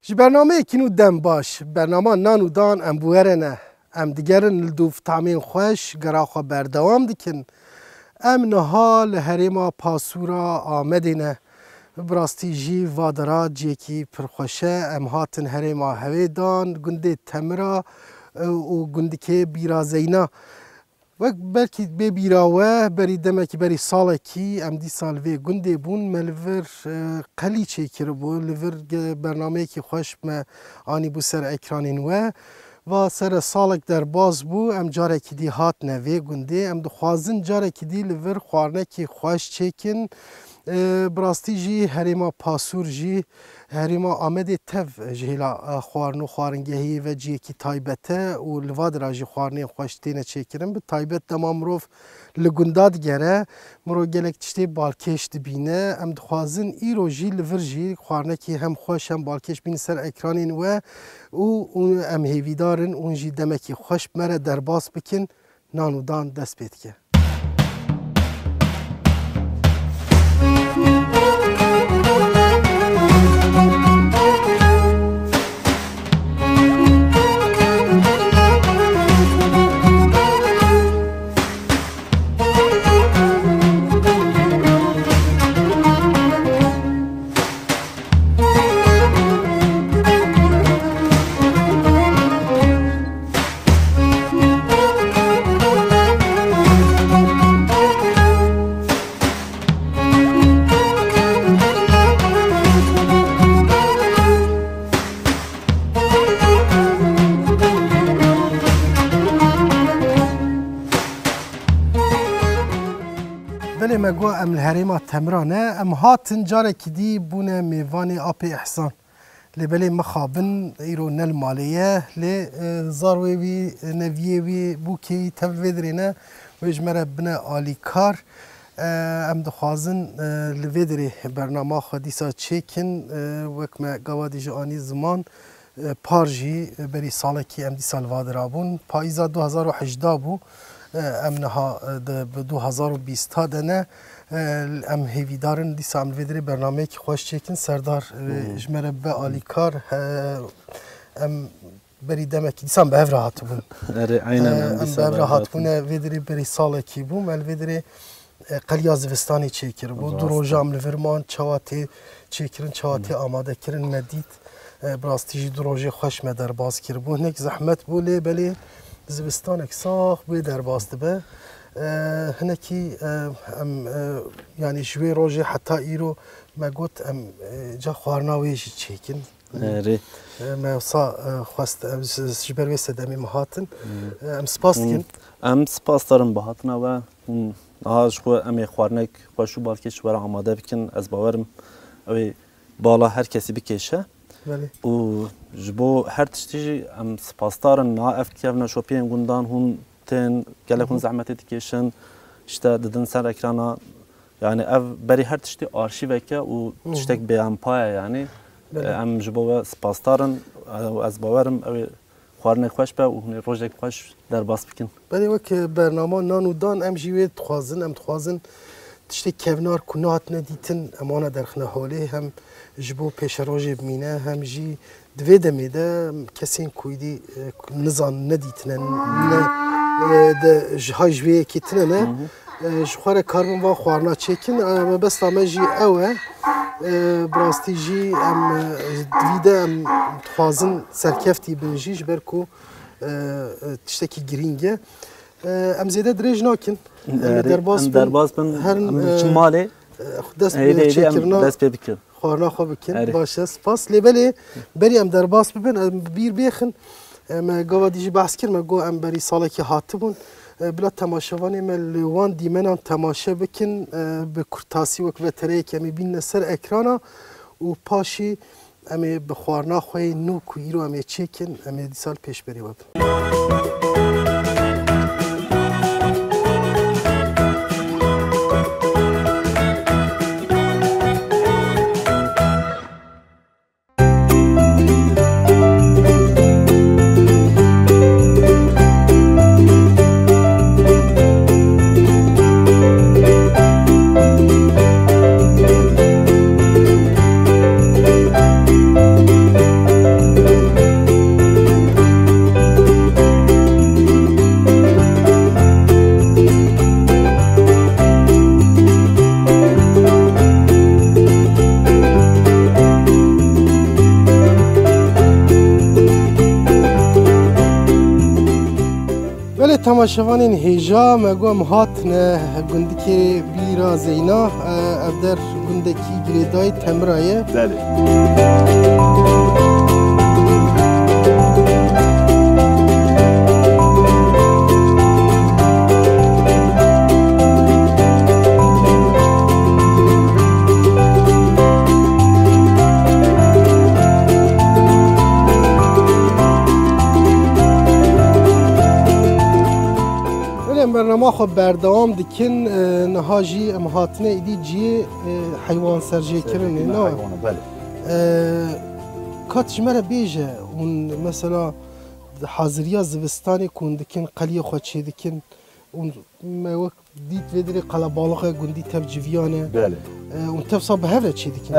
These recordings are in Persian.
ji bername kînû dem baş, bernama nan û dan em bûherene, em digerin li dûv tamên xweş gera xwe berdewam dikin. Em niha li herêma Pasûra Amedê ne. Bi rastî jî vadera ciyekî pir xweş e. Em hatin herêma Hewêdan, gundê Temira û gundikê Bîrazeyna. Wek belkî bê bîra we berî demekî berî salekî em dîsal vê gundê bûn me li vir qelî çêkiribû, li vir bernameyekî xweş me anîbû ser ekranên we. Va sere salek derbas bû em carekî dî hatine vê gundê. Em dixwazin carekî dî li vir xwarinekî xweş çêkin. Bi rastî jî herêma Pasûr jî herêma Amedê tev ji hêla xwarin û xwaringehiyê ve ciyekî taybet e û li vadira jî xwarinên xweş têne çêkirin. Bi taybet dema mirov li gunda digere, mirov gelek tiştê balkêş dibîne. Em dixwazin îro jî li vir jî xwarinekî hem xweş hem balkêş bîne ser ekranên we û em hêvîdarin û jî demekî xweş mere derbas bikin, nan û dan dest pê dike. Belê me got em li herêma Temira ne, em hatin carekî dî bûne mêvanê apê ihsan. Lê belê mixabin îro ne li malê ye, lê zar wê wî neviyê wî bûkê tev vê dirê ne, wê ji me re bine alîkar. Em dixwazin li vê dirê bernama xwe dîsa çêkin, wek me gavadî ji anî ziman par jî berî salekî em dîsa li vadira bûn. Payîza 2018 bû. Em niha bi 2020 de ne em hêvîdarin dîsa em vê dirê bernameyekî xweş çêkin serdar ji me re be alîkar em berî demekî dîsa em bi hev re hatibûn. Em bi hev re hatibûne vê dirê berî salekî bû me li vê dirê qeliya zivistanê çêkiribû. Du roja em li vir man çawa tê çêkirin, çawa tê amadekirin me dît. Bi rastî jî du rojê xweş me derbas kiribû. Hinek zehmet bû lê belê zivistanek sax bê derbas dibe. Hinekî em yanî ji wê rojê heta îro me got em ca xwarina wê jî çêkin. Me wisa xwest ji ber wê sedemê me hatin. Em spas dikin. Em spas darin bi hatina we. Niha ji xwe em ê xwarinek xweş û balkêş were amade bikin. Ez bawerim ew ê bala her kesî bikêşe. û ji bo her tiştî jî em spasdarin niha ev kevne şopiyên gundan hûn tên gelek hûn zehmetê dikêşin işte didin ser ekrana yani ev berî her tiştî arşîvek e û tiştek bêempa ye yani em ji bo we spasdarin ez bawerim ew ê xwarinê xweş be û hûn ê rojek xweş derbas bikin. Belê wek bernama nan û dan em jî wê dixwazin em dixwazin tiştê kevnar ku nehatine dîtin em wana derxine holê hem ji bo pêşerojê bimîne hem jî di vê demê de kesên Kurdî nizan nedîtine ji hay ji wê yekê tune ne ji xwe re karbin van xwarina çêkin mebesta me jî ew e bi rastî jî em divî de em dixwazin serkeftî bin jî ji ber ku tiştekî girîng e em zêde dirêj nakin derbas bin çi malê dest pê bikin xwarina xwe bikin baş e spas lê belê berî em derbas bibin em bîr bêxin me gavadî jî behs kir me got em berî salekî hatibûn bila temaşevanê me li wan dîmenan temaşe bikin bi kurtasî wek vetereyek em ê bînne ser ekrana û paşî em ê bi xwarina xwe nû ku îro em ê çêkin em ê dîsal pêşberî we bin. تماشاوان هیجا مگوم هاتنه گندکی بیرا زینا افدر گندکی گریدای تمرایه بله برنامه خو بردوام دکن نهاجی مهاتنه ایدی جی حیوان سرجی کرنه نه بله کاتش مرا بیجه اون مثلا حاضریا زوستانی کن دکن قلیه خود چه دکن اون موک دیت ودری قلا بالغه گندی تب جویانه بله اون تب صاب هفره چه دکن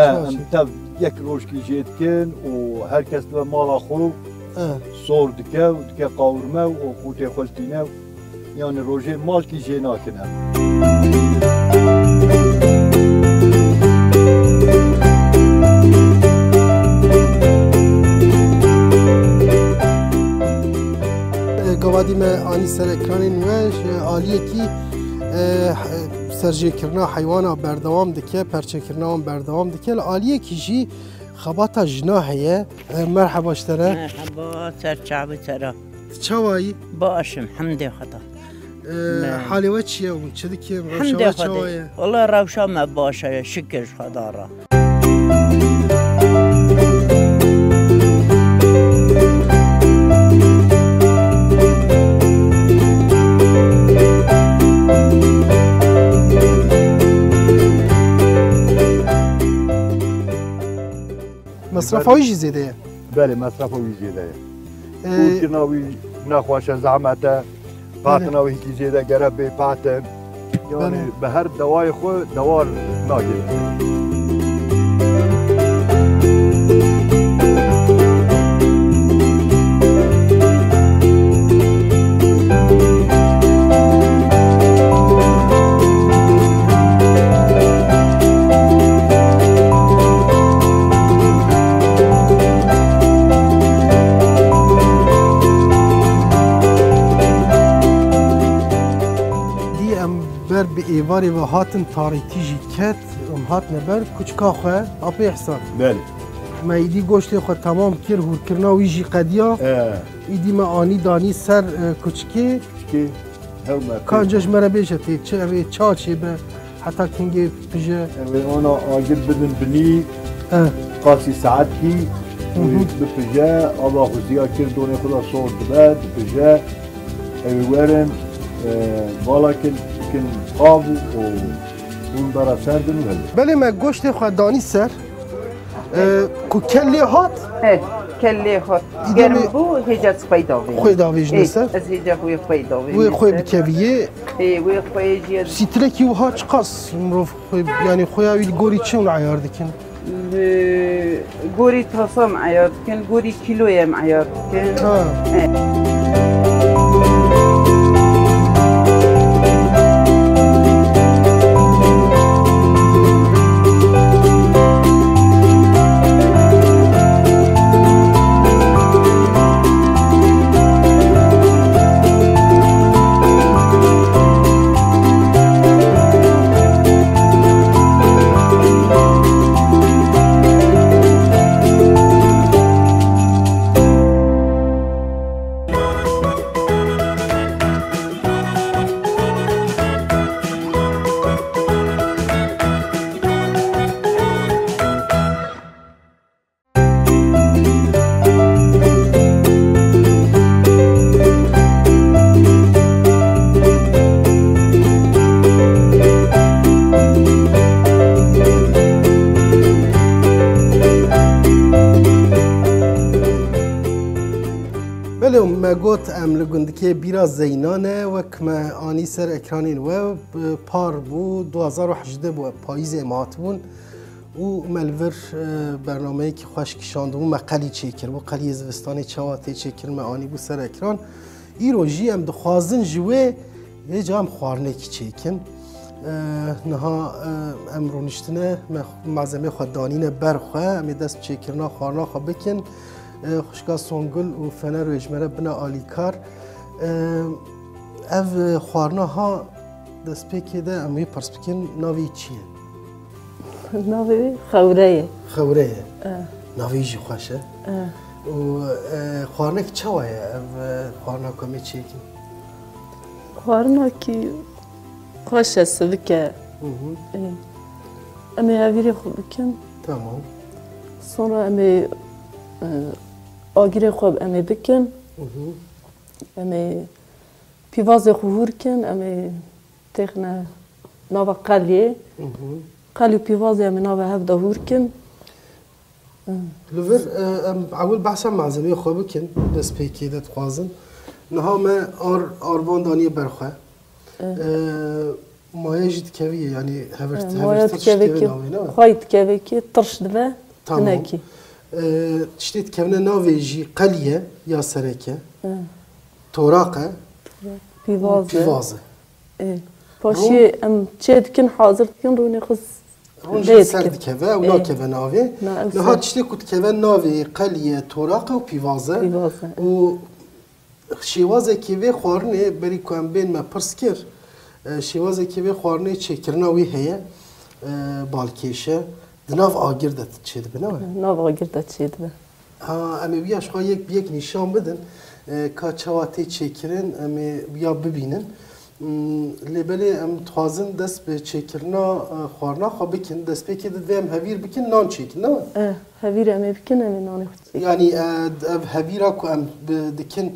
تب یک روشکی جید کن و هر کس به مالا خو صور دکه و دکه قاورمه و خوته خلطینه یعنی روژه مال کی جه ناکنه گوادی ما آنی سر اکران نوش آلیه کی سرجه کرنا حیوانا بردوام دکه پرچه کرنا بردوام دکه آلیه کی جی خباتا جناحیه مرحبا اشتره مرحبا سرچعب ترى چوایی باشم حمد خدا حالی و چیه اون چه دکه حمد خدا والله روشا ما باشه شکر خدا را مصرف هایش زیده بله مصرف هایی زیده کورکناوی نخواش زحمته پاتناوی هیچی زیده گره به پاتن یعنی به هر دوای خود دوار ناگیره به ایواری و هاتن تاریتی جی کت هاتن بر کچکا خواه اپی احسان بله ما ایدی گوشت خود تمام کر هور کرنا وی جی قدیا ایدی ما آنی دانی سر کچکی کانجاش مرا بیشه تی چه چه به حتی کنگی پجه اونا آجر بدن بنی قاسی ساعت کی بپجه الله خوزیا کردونه خدا صور دبد بپجه اویورن بالا کن قابو و اون برا سردن و بله ما گوشت خود دانی سر کو کلی هات؟ کلی هات گرم بو هیچ پیدا وی خوی داویج نسر؟ از هیچ خوی پیدا وی وی خوی بکویه وی خوی جیر سیترکی و هات چقاس مروف خوی یعنی خوی اویل گوری چون عیار دکن؟ گوری تاسم عیار دکن گوری کیلویم عیار دکن گوت امل گندکی بیرا زینانه و کما آنی سر اکرانین و پار بو 2018 بو پاییز امات بون و ملور برنامه که خوش کشاند و مقالی چیکر و قلی زوستانی چواتی چیکر معانی بو سر اکران ای روژی ام دخوازن جوه یه جام خوارنه کی چیکن نها امرو نشتنه معظمه خدانینه برخواه امی دست چیکرنا خوارنا خواه بکن خوشگاه سونگل و فنر و اجمره بنا آلیکار اف خوارنا ها دست پیکی ده امی پرس بکن ناوی چیه؟ ناوی خوره. خوره. ناوی جی خوشه. و خوارنا که چواه اف خوارنا کمی چیه کی؟ خوارنا کی خوشه سبکه. امی هاویری خوب بکن. تمام. sonra امی آگیری خوب امی بکن. امی پیواز خوور کن امی تخنه ناو قلیه. قلی پیواز امی ناو هفت دهور کن. لور اول بحث معزمی خوب کن دست پیکی دت خوازن. نها ما آروان دانی برخه. مایه جد کیه یعنی هفت کیه خواهید کیه کی ترش دوه هنکی. تشتیت کونه ناویجی قلیه یا سرکه. توراقه. پیوازه. پاشی ام چه کن حاضر کن رونی خس. رونی سرد کیه و ناکیه ناوی. نه تشتی کت کیه ناوی قلیه توراقه و پیوازه. و شیوازه کیه خوارنه بری کم بین ما پرسکر. شیوازه کیه خوارنه چکرناوی هیه بالکیشه. ناف آگیر داد چید بنام. ناف آگیر داد چید بن. امی بیاش خواهی یک نشان بدن که چواتی چکرن امی بیا ببینن. لبلی ام توازن دست به چکرنا خوارنا خواب بکن دست به که دوام هویر بکن نان چکن نه؟ هویر امی بکن امی نانی خود. یعنی هویرا کو ام دکن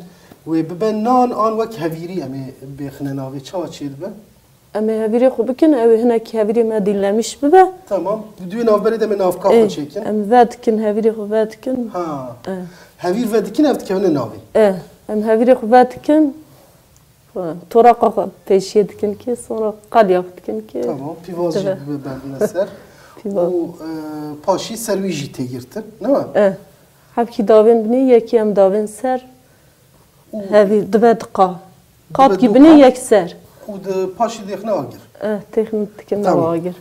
و ببن نان آن وقت هویری امی بخنه ناوی چوا چید بن؟ اما هاویری خوب کن او هناك هاویری ما دیلمیش ببه. تمام. بدون ناف برید اما ناف کافو چکن. ام واد کن هاویری خوب واد کن. هاویر واد کن افت کونه ناوی. ام هاویری خوب واد کن. توراق پیشید کن که sonra قلیافت کن که. تمام. پیوازی ببندن و پاشی سرویجی تگیرتر نه؟ هب کی داون بنی یکی ام داون سر. هاویر دواد قاب کی بنی یک سر. و ده پاشی دیخنه آگر. تکنه آگر.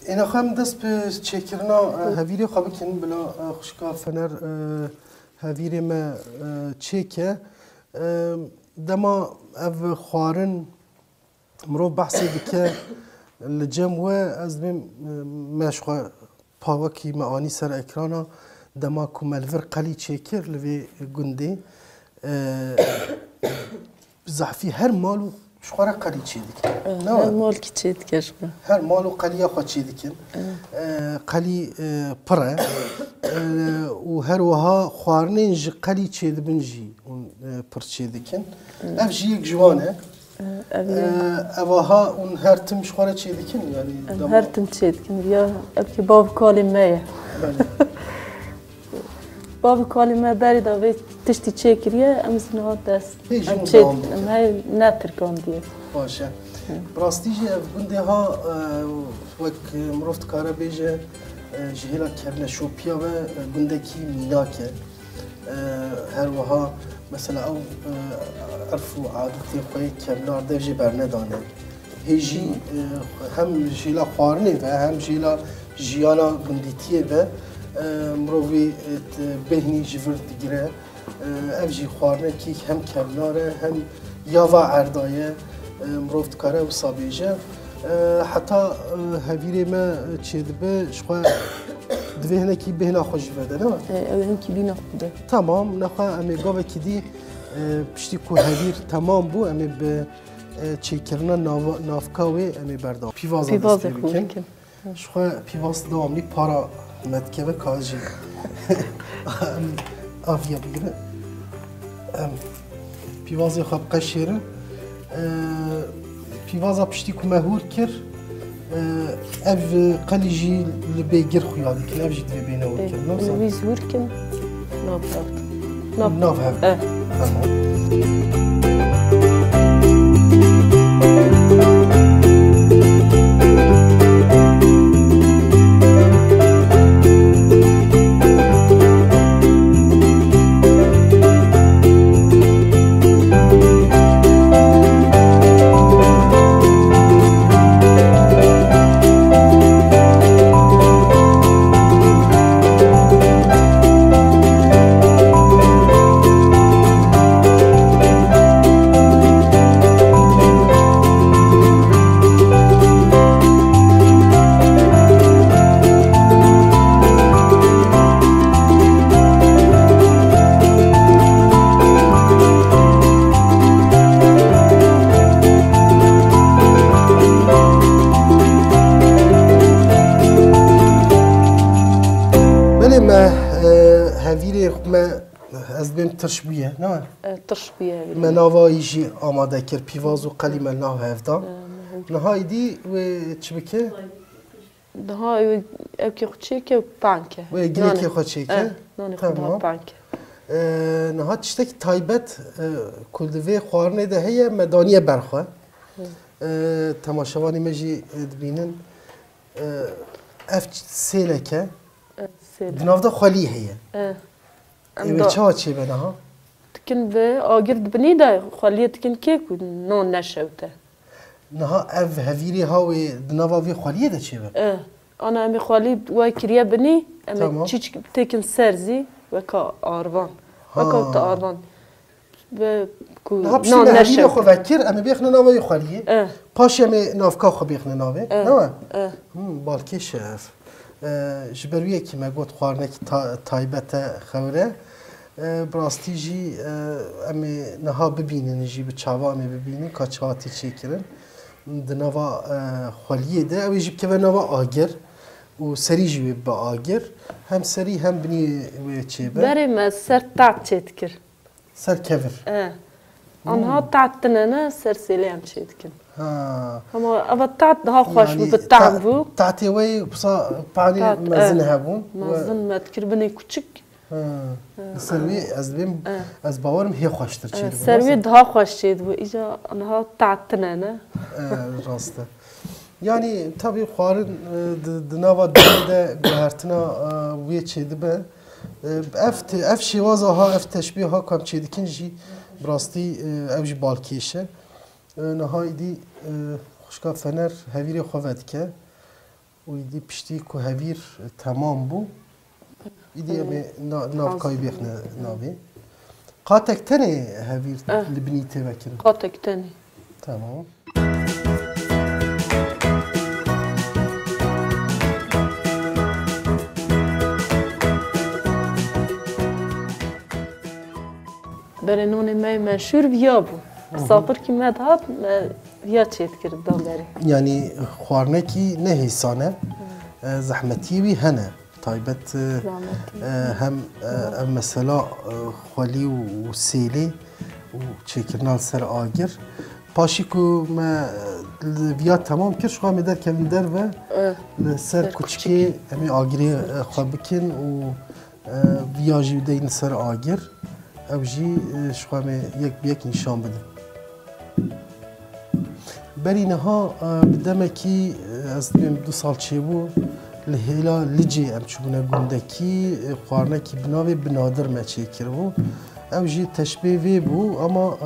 اینا خواهم دست به چکرنا هاویری خواب کن بلا خوشکا فنر هاویری ما چکه دما اف خوارن مرو بحثی دکه لجم و از بیم مشخوا پاوکی معانی سر اکرانا دما کمالور قلی چکر لوی گنده بزحفی هر مالو شخوره قلی چی دیکن؟ هر مال کی چی دیکن؟ هر مالو قلی خوا چی دیکن؟ قلی پره و هر وها خوارنین ج قلی چی دبنجی اون پر چی دیکن؟ اف جی یک جوانه. اوها اون هر تم شخوره چی دیکن یعنی؟ هر تم چی دیکن یا ابکی باب کلمه. باب کلمه بری داوی تشتی چکریه امزنها دست. ام چی ام های نترکاندیه. باشه. براستیجی گنده ها وک مرفت کاره بیجه جهیلا کرنه شوپیا و گنده کی میناکه. هر وها مثلا او عرف و عادتی خوی کمنار دوجی برندانه. هیجی هم جهیلا خوارنه و هم جهیلا جیانا گندیتیه و مروی بهنی جورت دیگره. افجی خوارنه کی هم کمناره هم یاوا عردایه. مرفت کاره و صابیجه حتی هاویری ما چید به شخوا دوی هنکی بهنا خوش بده نه؟ هنکی بینا خوده. تمام نخواه امی گاوه که دی پشتی که هاویر تمام بو امی به چیکرنا نافکاوی امی بردام. پیوازه دستی بکن. شخوا پیواز دواملی پارا مدکه و کاجی آفیا بگیره. پیوازی خواب قشیره. پیوازا پشتی که مهور کر اف قلیجی لبیگر خویالی کن اف جدی بینه ور کر نوزا ویز ور کن ناف هفت تمام بله ما هفیری ما از بیم ترشبیه نه؟ ترشبیه ما نوایجی آماده کرد پیواز و قلیمه نه هفته نهایی دی و چی بکه؟ نهایی او که خوچه که پانکه و گیری که خوچه که؟ نانی خدا پانکه نها تشتکی تایبت کلدوی خوارنه ده هیه مدانیه برخواه تماشاوانی مجی دبینن اف سیله که دناف ده خالی هیه ایوه چه ها چه بنا ها؟ تکن به آگر دبنی ده خالیه تکن که کن نون نشوته نها اف هفیری ها و دناف وی خالیه ده چه بنا؟ انا امی خالی وای کریه بنی امی چیچ تکن سرزی و که آروان و که تا آروان به نها بشتی به هفیری خو وکر امی بیخنه ناوی خالیه پاش امی نافکا خو بیخنه ناوی نه؟ بالکی شف جبرویه که ما گفت خوارنه که تایبت خوره براستی جی امی نها ببینن جی به چاوا امی ببینن که چاواتی چی کرن دنوا خالیه ده اوی جی که نوا آگر و سری جی با آگر هم سری هم بنی چی به بری ما سر تعت چید کر سر کفر آنها تعتنه نه سر سیلی هم چید کن اما اول تعت ده خوش بود تعم بو تعتی وی بسا پانی مزن هبون مزن متکر بنی کچک سروی از بیم از باورم هی خوشتر چید بود سروی ده خوش چید بود ایجا آنها تعتنه نه راسته یعنی طبعی خوارن دنوا ده گهرتنا وی چید به اف شیوازه ها اف تشبیه ها کم چید کنجی براستی اوجی بالکیشه نهایی دی خوشکا فنر هویر خواد که و ایدی پشتی که هویر تمام بو ایدی امی نافکای بیخنه ناوی قاتک تنه هویر لبنی تبکر قاتک تنه تمام برنون ما مشهور ویا بو سافر کی مد هات ویا چیت کرد دام بری یعنی خوارنه کی نه حسانه زحمتی وی هنه تایبت هم مثلا خالی و سیلی و چکرنال سر آگر پاشی که ما ویا تمام کرد شما میدر کمی در و سر کچکی امی آگری خواب بکن و ویا جیو دین سر آگر او جی شما یک بیک نشان بدیم بری نها بدمه کی از بیم 2 سال چه بو لهلا لجی ام چونه گنده کی خوارنه کی بناوی بنادر ما چه کربو او جی تشبیه وی بو اما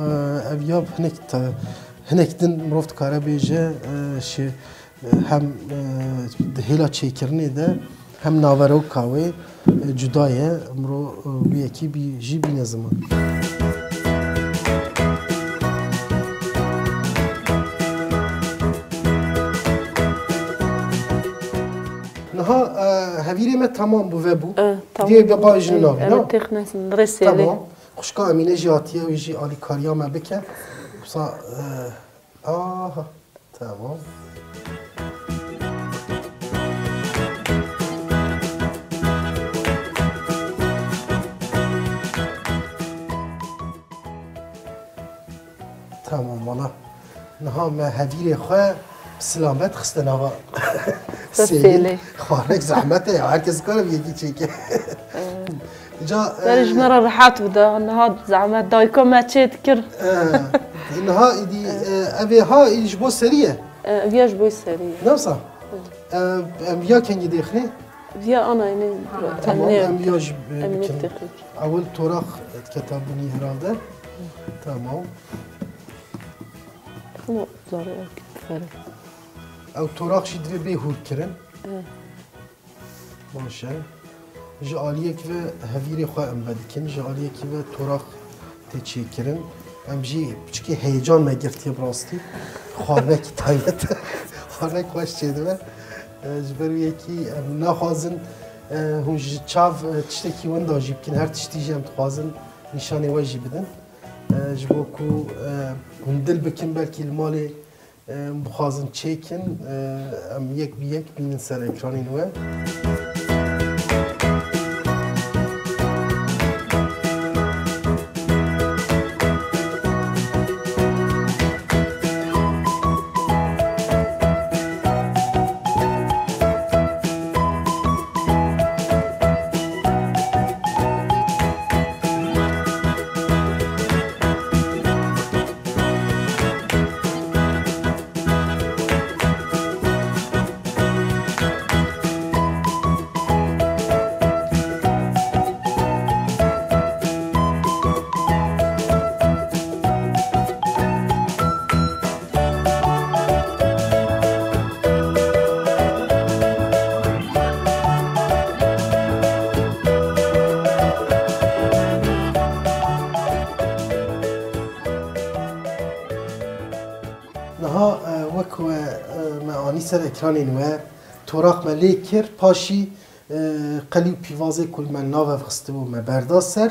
اویاب هنک دن مروفت کاره بیجه هم هلا چه کرنه ده هم ناورو کاوی جدایه امرو یکی بی جی بی نزمان نها هویری ما تمام بو و بو دیگه بابا اجن ناوی نه؟ تخنس رسیلی تمام خوشکا امینه جاتیه و جی آلی کاریا ما بکن بسا تمام تمام والا نها ما هدیه خواه سلامت خسته نها سیلی خوانک زحمته هر کس کنم یکی چی که جا درج مرة راحت بده نها زحمت دایکو ما چیت کر نها ایدی اوی ها ایش بو سریه ویاش بوی سریه نفسا ویا کنگی دیخنی ویا انا اینه تمام ویاش امینه تخیک اول توراخ کتابونی هراده تمام خمو زاره فرق او توراخ شی دوی به هور کرن باشه جالیه که هویری خواه ام بدکن جالیه که توراخ تچی کرن ام جی بچکی هیجان مگرتی براستی خانه کی تایت خانه خوش چیده جبرو یکی نخوازن هون چاو تشتکی ون داجی بکن هر تشتی جم تخوازن نشانه واجی بدن جبو کو هون دل بکن بلکی المالی بخوازن چیکن ام یک بینن سر اکرانی نوه لسر اکرانی نوه توراق ملی کر پاشی قلیو پیوازه کل من ناوه فخسته و مبردا سر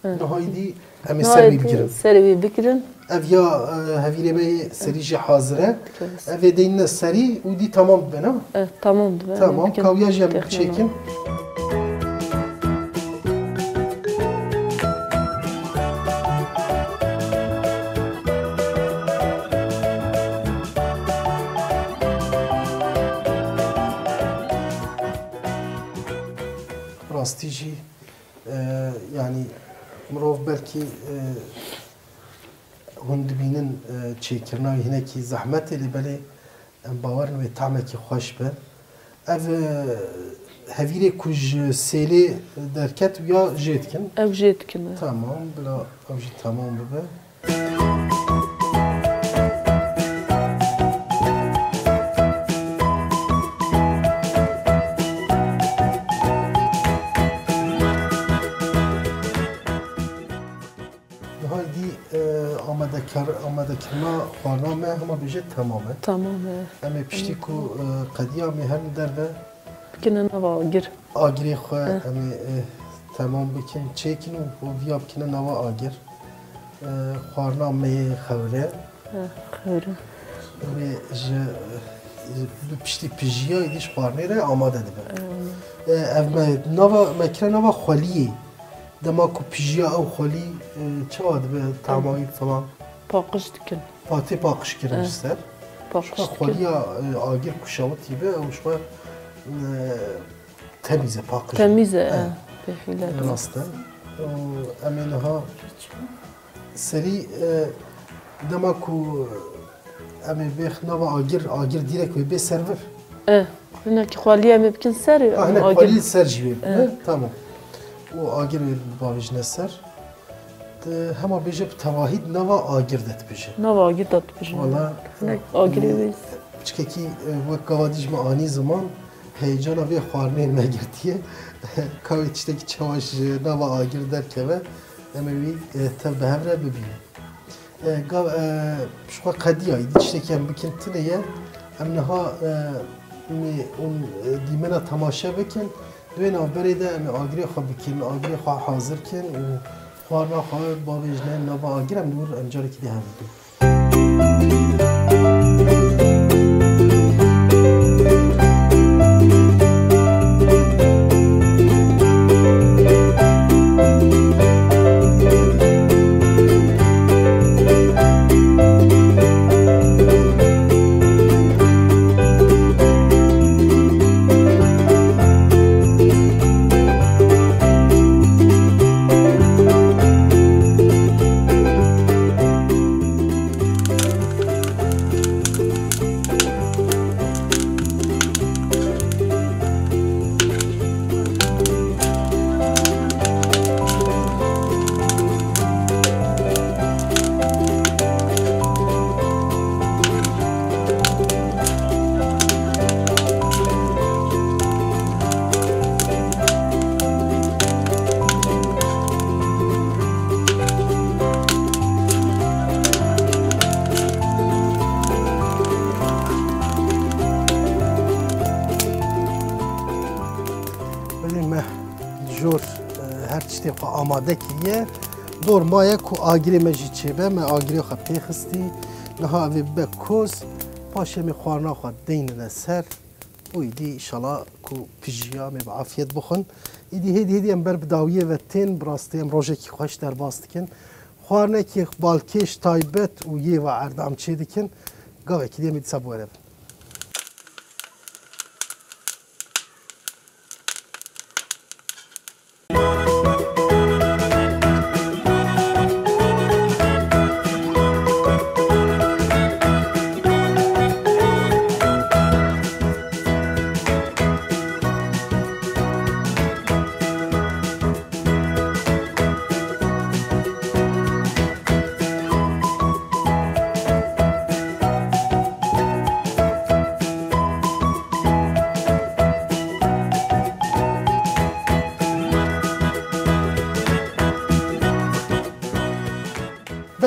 نهایی دی امی سر بی بگیرن سر بی بگیرن اویا هفیره به سریج حاضره اوی دین سری و دی تمام بنا تمام بنا تمام کاویا جم چکن راستیجی yani مرov belki hund binin çekirna yine ki zahmet eli beli bavarın ve tamaki hoş be ev havire kuj seli derket ya jetkin ev jetkin tamam bila ev jet tamam be آماده کرنا خانه همه بیشتر تمامه. تمامه. اما پشتی کو قدیم هم در به. بکنن نوا آگر. آگری خواه اما تمام بکن چکن و ویا بکنن نوا آگر. خانه می خوره. خوره. و ج پشتی پیجیا ایدیش خانه را آماده دیبه. اما نوا مکرن نوا خالیه. دما کو پیجیا او خالی چه واد به تمامی فلان. پاکش دکن. پاتی پاکش کردن سر. پاکش دکن. خالی آگر کشاوتی به اوشوا تمیزه پاکش. تمیزه. بخیله. راسته. امینها سری دما کو امی بخ نوا آگر دیرک و به سرور. نه که خالی امی بکن سر. نه خالی سر جیبه. تمام. و آگر باویج نسر. همه بیشه تواهید نوا آگر داد بیشه. نوا آگر داد بیشه. والا. آگری بیش. چه کی وقت گوادیش ما آنی زمان هیجان آبی خارنه نگرتیه. کاوی چه کی چواش نوا آگر داد که و امیوی تب به هم را ببینه. گاو شو قدیایی چه کی هم بکن تنیه. امنها می اون دیمنا تماشا بکن. دوین آبریده امی آگری خواب بکن آگری خواه حاضر کن و خواهر خواه با وجنه نوا آگرم نور انجاری که دی هم دو آماده کیه دور مایه کو آگری مجی چیبه من آگری خو پیخستی نها اوی بکوز پاشه می خوارنا خو دین نسر و ایدی انشالله کو پیجیا می بعافیت بخون ایدی هدی ام بر بداویه و تین براستی ام روزه کی خوش در باست کن خوارنا کی بالکش تایبت و یه و اردام چی دکن گاوه کی دی می سبوره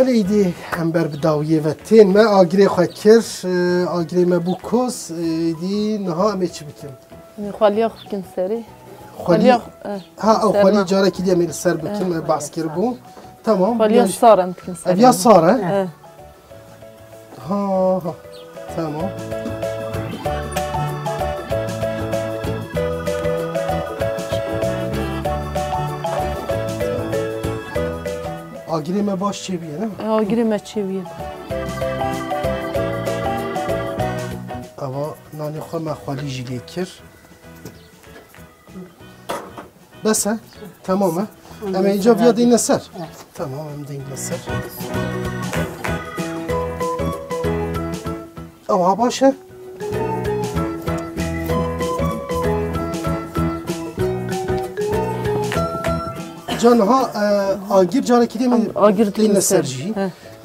بله ایدی امبر بداویه و تین ما آگری خواه کر آگری ما بو کس ایدی نها همه چی بکن خالی خوب کن سری خالی ها او خالی جاره که دی میل سر بکن بحث کر بو تمام خالی سارن بکن سری اویا ساره ها تمام آگری ما باش چی بیه نه؟ آگری ما چی بیه اوا نانی خواه ما خالی جیلی کر بس ها؟ تمامه؟ اما اینجا بیا دین سر تمام هم دین سر اوا باشه جانها آگیر جانه کدی من آگیر دین سر جی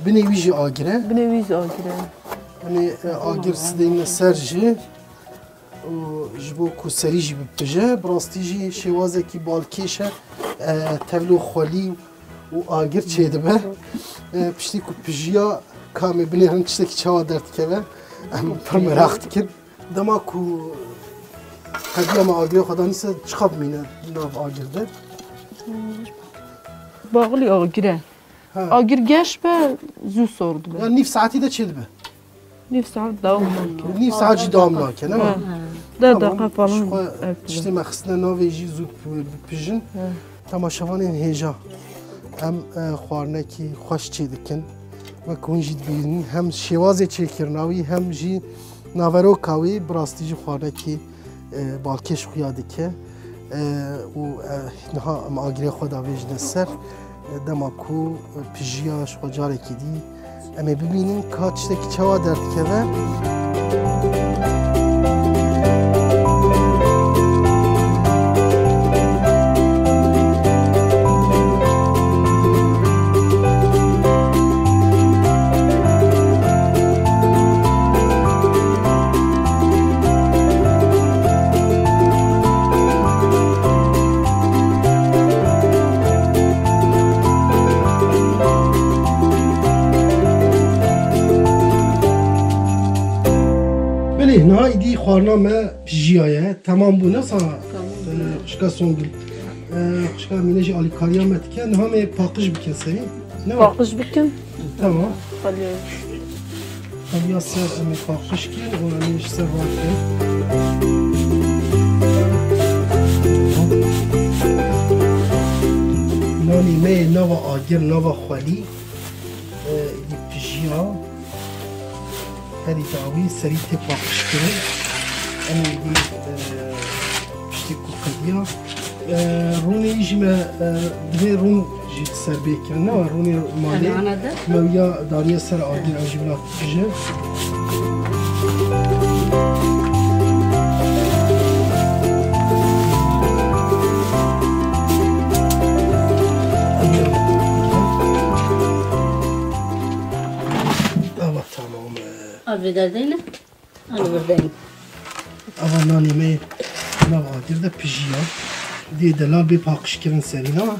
بنویجی آگیره بنویز آگیره يعني آگیر سدین سر جی و جبو کوسری جی بپجه براستی جی شوازه کی بالکیشه تولو خالی و آگیر چه دبه پشتی کو پجیا کامی بنیرن چه کی چوا درد که ام پر مراخت کن دما کو قبل ما آگیر خدا نیست چخاب مینه ناف آگیر ده باقلی آگیره آگیر گش به زو سرد به يعني نيف ساعتي ده چه به نيف ساعت دوام نکن نيف ساعت جي دوام ناكن اما ده دقیقه فلان تشتي ما خصنا ناوي جي زود بيجن تماشاوان هيجا هم خوارنكي خوش چه دكن و كون جي بينين هم شوازي چه كرناوي هم جي ناورو كاوي براستي جي خوارنكي بالكش خويا دكه و نها ام آگری خدا ویژن سر دماکو پیجیاش و جاره کدی اما ببینیم که چه چوا درد که نه ایدی خوارنامه پیجیایه تمام بونه سا خشکا سونگل خشکا مینجی آلیکاریا متکه نه همه پاقش بکن سری پاقش بکن تمام خالی یا سر امی پاقش کن و امیش سر وار کن نانی می نوا آگر نوا خالی ایدی پیجیا هری داوی سری تی پاکش کنه امی دی پشتی کوکدیا رونی ایجم دوی رون جیت سر بیکن نه رونی مالی مویا داری سر آگیر اوجی بلا کجه Alvederdeyne? Alvederdeyne. Ama nani me nav adir de pijiya. Diye delal bir pakış kirin serin ama.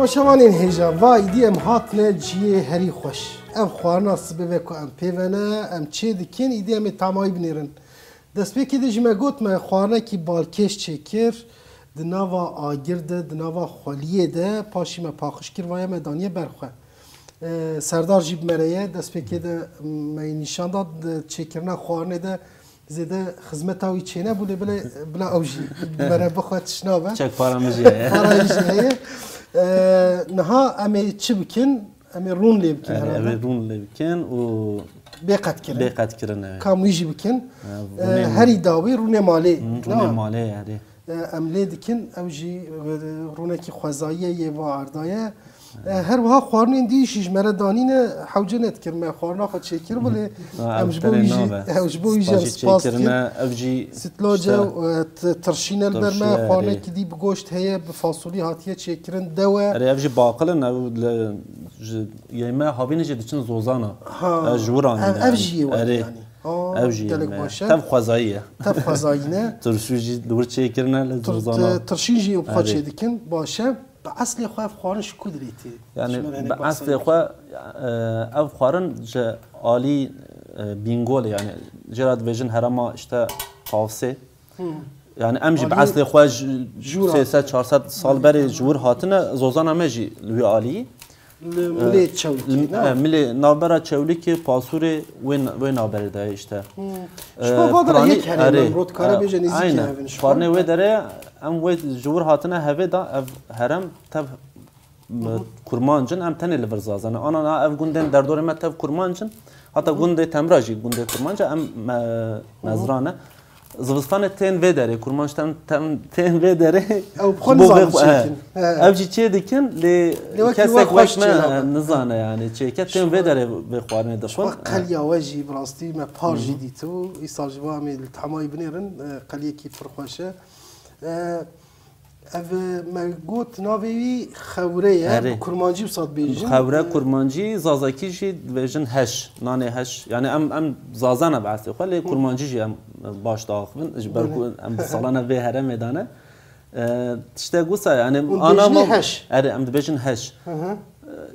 تماشاوان این هیجا وای دی ام هاتنه جیه هری خوش ام خوارنا سبب کو ام پیونه ام چه دکین ایدی ام تمای بنیرن دست به کی دجمه گوت ما خوارنا کی بالکش چکر دناوا آگرده دناوا خالیه ده پاشی ما پاخش کر وای مدانی برخه سردار جیب مریه دست به کی ده می نشان داد چکرنا خوارنه ده زده خدمت اوی چینه بوده بلا اوجی برای بخواد شنابه چک پارامجیه پارامجیه نها امی چی بکن امی رون لی بکن امی رون لی بکن و بیقت کرن کامویجی بکن هری داوی رون مالی رون مالی یعنی املی دکن اوجی رونه کی خوازاییه یه و عردایه هر وها خوارنین دیشیش مرا دانین حوجه نت کرد خوارنا خود شکر بله امجبویجی سپاس کرد ستلاجه ترشین البرمه خوارنه که دی بگوشت هیه بفاصولی هاتیه چکرن دوه اره اوجی باقلن یایمه هاوینه جدی چن زوزانا جوران اوجی اره اوجی تب خوازاییه تب خوازایینه ترشوجی دور چکرنه لزوزانا ترشینجی بخواد چه دکن باشه به اصل خواه خوارنش کدریتی یعنی به اصل خواه او خوارن جه عالی بینگول یعنی جراد ویژن هرما اشته قافسه یعنی امجی به اصل خواه 300-400 سال بری جور هاتنه زوزان همه جی لوی عالی ملی چولی ملی نابرا چولی که پاسور وی نابری ده اشته شما بادر یک هرم رود کاره بیجه نزیکی هفن خوارنه وی داره ام وی جور هاتنه هفه دا هرم تب کرمانجن ام تنی لورزازنه آنا نا اف گوندن در دور ما تب کرمانجن حتی گونده تمراجی گونده کرمانجه ام مزرانه زوستان تن و داره کرمانج تن و داره او بخون نظام چیکن او جی چه دکن لی کسی وقت ما نزانه یعنی چه که تن و داره به خوارنه داشون قلیه واجی براستی ما پارجی دیتو ایسال جوا می تمای بنیرن قلیه کی فرخوشه او ما گوت ناوی خوره کرمانجی بسات بیجن خوره کرمانجی زازاکی جی ویژن هش نانه هش یعنی ام زازانه بعثی خاله کرمانجی جی ام باش داخل برکو ام سالانه به هرم میدانه تشته گوسا یعنی آنا ما هش ام بیجن هش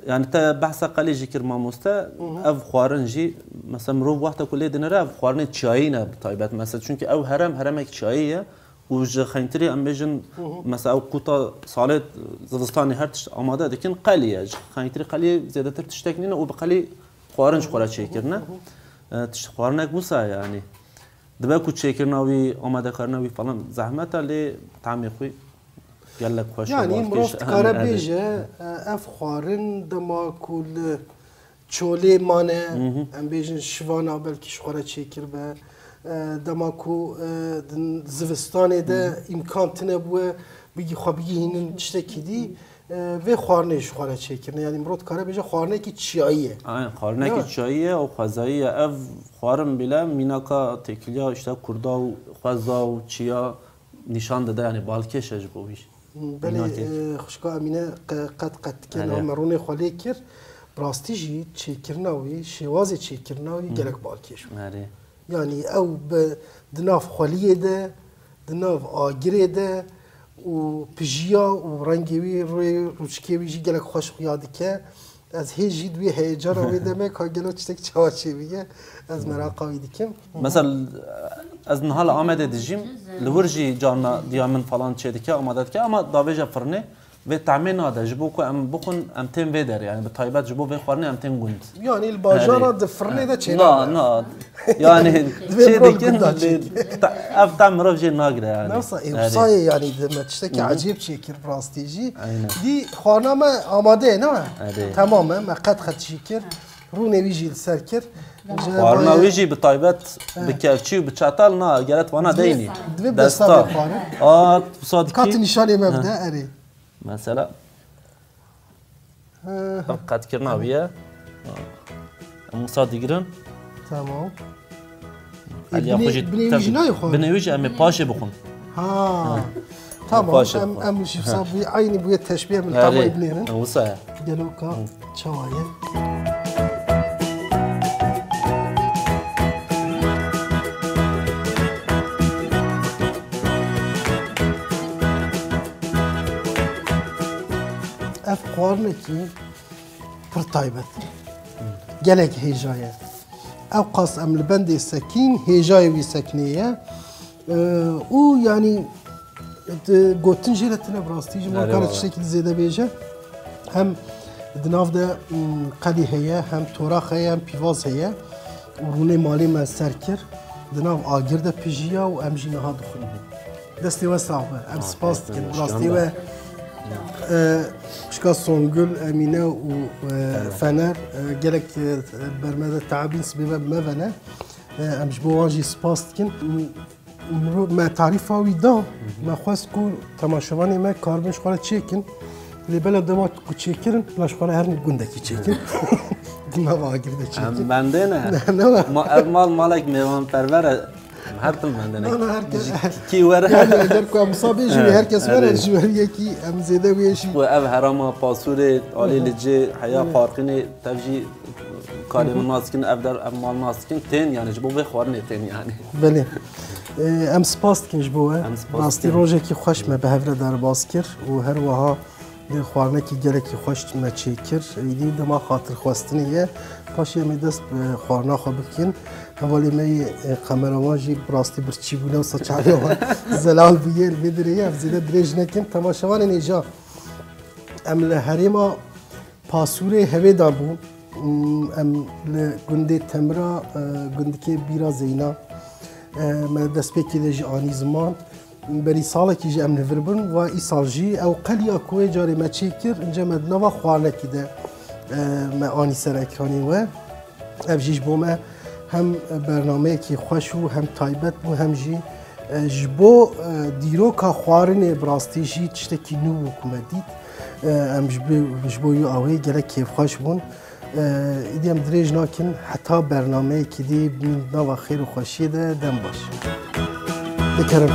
يعني تا بحث قلي جيكر ما مستا اف خوارن جي مثلا مرو وقت كل دينرا اف خوارن تشاينا بطيبات مثلا چونك او هرمك تشاييه وج خنتري ام بيجن مثلا او قوطه صالت زدستاني هر تشت اماده دكن قليه خنتري قليه زيادتر تشتكنين وبقلي خوارن خورا چيكرنا تشت خوارنك بوسا يعني دبا كو چيكرناوي اماده كارناوي فلان زحمت اللي طعمي خوي يلا خوش يعني مرفت كاره بيجه اف خوارن دما كل چوله مانه ام بيجن شوانا بلكي شخوره چيكر به دما كو زوستانه ده امكان تنبوه بيجي خوابيگي هنن تشتكي دي و خوارنه شخوره چيكر يعني مرفت كاره بيجه خوارنه كي چيائيه خوارنه كي چيائيه او خوازائيه اف خوارن بلا ميناكا تكليا اشتا كردا و خوازا و چيا نشان داده يعني بالكش اجبويش بله خوشگاه امینه قد کنه مرونه خالی کر براستی جی چیکرناوی شواز چیکرناوی گلک بالکیش یعنی او به دناف خالیه ده دناف آگره ده و پجیا و رنگیوی روی روچکیوی جی گلک خوش خیادی که از هیچ دوی هیجان آوی دمه که گلو چتک چواچی بیه از مراقبی دیکم مثلا از نهال آمده دیجیم لورجی جانا دیامن فلان چه دیگه آمده که اما داویج فرنه و تعمین ناده جبو که ام بخون ام تیم ویدر يعني به طایبت جبو به فرنه ام تیم گوند يعني الباجارة دفرنه ده چه نه يعني چه دیگه اف تعمل رفجي ناقده يعني نفسه افصای يعني ما تشتكي عجيب شكل براستيجي دي خانم آماده نه تمامه ما قد خد شكر رو نویجی سرکر خوارنا ویجی به طایبت به کفچی و به چاتال نه گرت وانا دینی دستا صادقی کات نشانی مبدا اری مثلا قد کرنا ویا مصادقرن تمام بنویجی امی پاشه بخون ها تمام ام شي صابي عيني بويا التشبيه من طبع ابنين وصايا دلوكا شوايه اف خواردنێکی پڕ تایبەت gelek hêjaye ew qas em li bendê sekîn hêjayê wî seknêye û yanî gotin jê re tune bi rastî ji kare tiştekî zêde bêje hem di nav de qelî heye hem torax heye hem pîvaz heye û rûnê malê me ser kir di nav agir de pijiya û em jî niha dixwin destê we sağ be em spas dikin bi rastî we Pişka Songül, Emine û Fener gelek bermede teabîn sibê me mevene em ji bo wan jî spas dikin me tarîfa wî da me xwest ku temaşevanê me karibin ji xwe re çêkin lê bela dema ku çêkirin bila ji xwe re her gundekî çêkin di nav agir de çêkin bendê ne ev mal malek mêvanperver e her tim bende ne kî were eger ku em wisa bêjin herkes were ji ber yekî em zêde wê jî bu ev herama pasûrê alê li cê heya xarqînê tev jî kalê min naskin ev der ev mal naskin tên yani ji bo vê xwarinê tên yani belê em spas dikin ji bo we rastî rojekî xweş me bi hev re derbas kir û her wiha dê xwarinekî gelekî xweş me çêkir êdî dema xatirxwestinê ye paşê em ê dest bi xwarina xwe bikin hevalê me kameraman jî bi rastî birçî bûne wisa çavê wan zelal bûye li vê dirêye ev zêde dirêj nekin temaşevanên êja em li herêma pasûrê hevê da bûn em li gundê Temra gundikê Bîra Zeyna me destpêkê de jî anî ziman berî salekî jî em li vir bin ve îsal jî ew qeliya ku wê carê me çêkir ince me di nava xwarinekî de me anî ser ekranê we ev jî ji bo me hem bernameyekî xweş û hem taybet bû hem jî ji bo dîroka xwarinê bi rastî jî tiştekî nû bû ku me dît em ji bo wî awê gelek kêfxweş bûn îdî em dirêj nakin heta bernameyekî dî nava xêr û xweşiyê de dem baş. Bikerim.